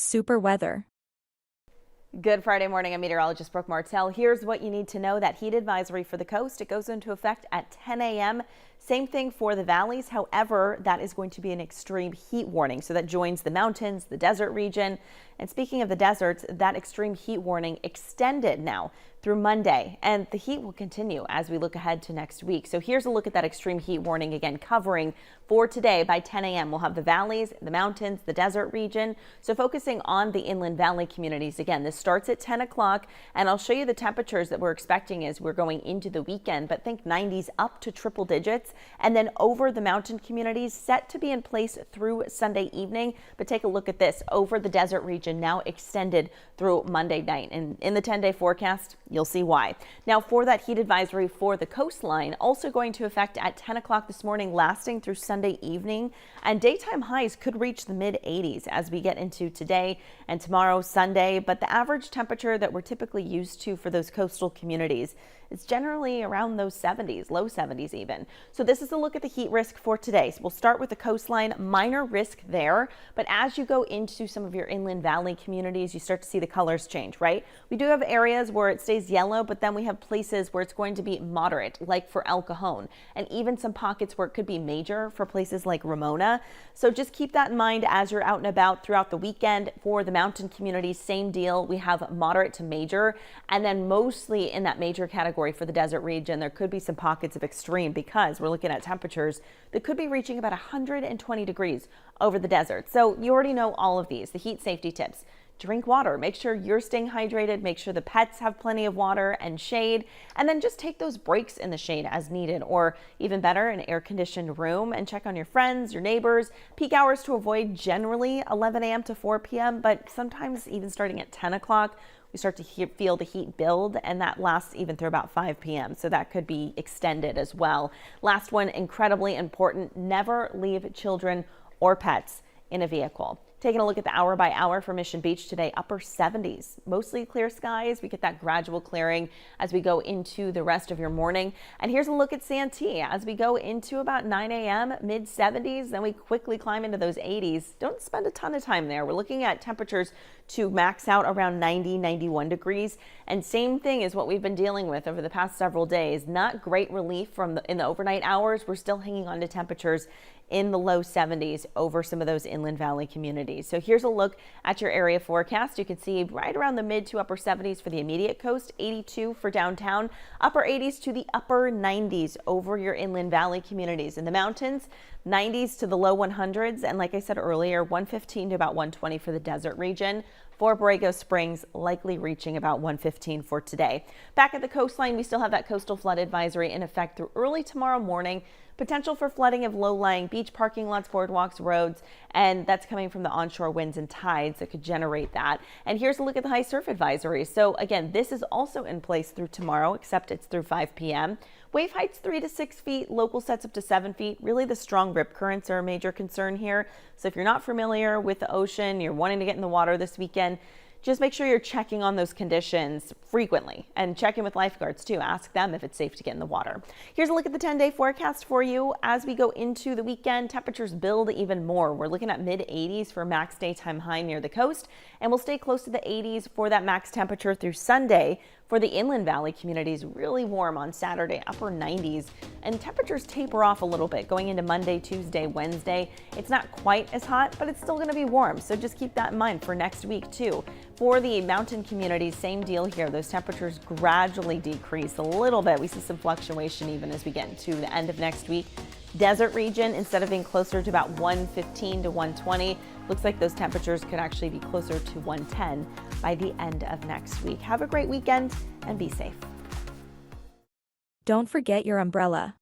Super weather. Good Friday morning. I'm meteorologist Brooke Martell. Here's what you need to know. That heat advisory for the coast, it goes into effect at 10 a.m. Same thing for the valleys. However, that is going to be an extreme heat warning. So that joins the mountains, the desert region. And speaking of the deserts, that extreme heat warning extended now through Monday, and the heat will continue as we look ahead to next week. So here's a look at that extreme heat warning again, covering for today by 10 a.m. We'll have the valleys, the mountains, the desert region. So focusing on the inland valley communities. Again, this starts at 10 o'clock, and I'll show you the temperatures that we're expecting as we're going into the weekend, but think 90s up to triple digits. And then over the mountain communities, set to be in place through Sunday evening. But take a look at this over the desert region, now extended through Monday night. And in the 10-day forecast, you'll see why. Now for that heat advisory for the coastline, also going to effect at 10 o'clock this morning, lasting through Sunday evening. And daytime highs could reach the mid 80s as we get into today and tomorrow, Sunday. But the average temperature that we're typically used to for those coastal communities is generally around those 70s, low 70s even. So this is a look at the heat risk for today. So we'll start with the coastline, minor risk there. But as you go into some of your inland valley communities, you start to see the colors change, right? We do have areas where it stays yellow, but then we have places where it's going to be moderate, like for El Cajon, and even some pockets where it could be major for places like Ramona. So just keep that in mind as you're out and about throughout the weekend. For the mountain communities, same deal. We have moderate to major, and then mostly in that major category for the desert region, there could be some pockets of extreme because we're looking at temperatures that could be reaching about 120 degrees over the desert. So you already know all of these, the heat safety tips. Drink water, make sure you're staying hydrated, make sure the pets have plenty of water and shade, and then just take those breaks in the shade as needed, or even better, an air-conditioned room, and check on your friends, your neighbors. Peak hours to avoid, generally 11 a.m. to 4 p.m., but sometimes even starting at 10 o'clock, we start to feel the heat build, and that lasts even through about 5 p.m. So that could be extended as well. Last one, incredibly important, never leave children or pets in a vehicle. Taking a look at the hour by hour for Mission Beach today, upper 70s, mostly clear skies. We get that gradual clearing as we go into the rest of your morning. And here's a look at Santee as we go into about 9 a.m., mid 70s. Then we quickly climb into those 80s. Don't spend a ton of time there. We're looking at temperatures to max out around 90, 91 degrees. And same thing is what we've been dealing with over the past several days. Not great relief in the overnight hours. We're still hanging on to temperatures in the low 70s over some of those inland valley communities. So here's a look at your area forecast. You can see right around the mid to upper 70s for the immediate coast, 82 for downtown, upper 80s to the upper 90s over your inland valley communities. In the mountains, 90s to the low 100s. And like I said earlier, 115 to about 120 for the desert region. For Borrego Springs, likely reaching about 115 for today. Back at the coastline, we still have that coastal flood advisory in effect through early tomorrow morning. Potential for flooding of low-lying beach parking lots, boardwalks, roads, and that's coming from the onshore winds and tides that could generate that. And here's a look at the high surf advisory. So again, this is also in place through tomorrow, except it's through 5 p.m. Wave heights 3 to 6 feet, local sets up to 7 feet. Really, the strong rip currents are a major concern here. So if you're not familiar with the ocean, you're wanting to get in the water this weekend, just make sure you're checking on those conditions frequently and check in with lifeguards too. Ask them if it's safe to get in the water. Here's a look at the 10-day forecast for you. As we go into the weekend, temperatures build even more. We're looking at mid 80s for max daytime high near the coast, and we'll stay close to the 80s for that max temperature through Sunday. For the inland valley communities, really warm on Saturday, upper 90s, and temperatures taper off a little bit going into Monday, Tuesday, Wednesday. It's not quite as hot, but it's still going to be warm. So just keep that in mind for next week too. For the mountain communities, same deal here. Those temperatures gradually decrease a little bit. We see some fluctuation even as we get into the end of next week. Desert region, instead of being closer to about 115 to 120, looks like those temperatures could actually be closer to 110 by the end of next week. Have a great weekend and be safe. Don't forget your umbrella.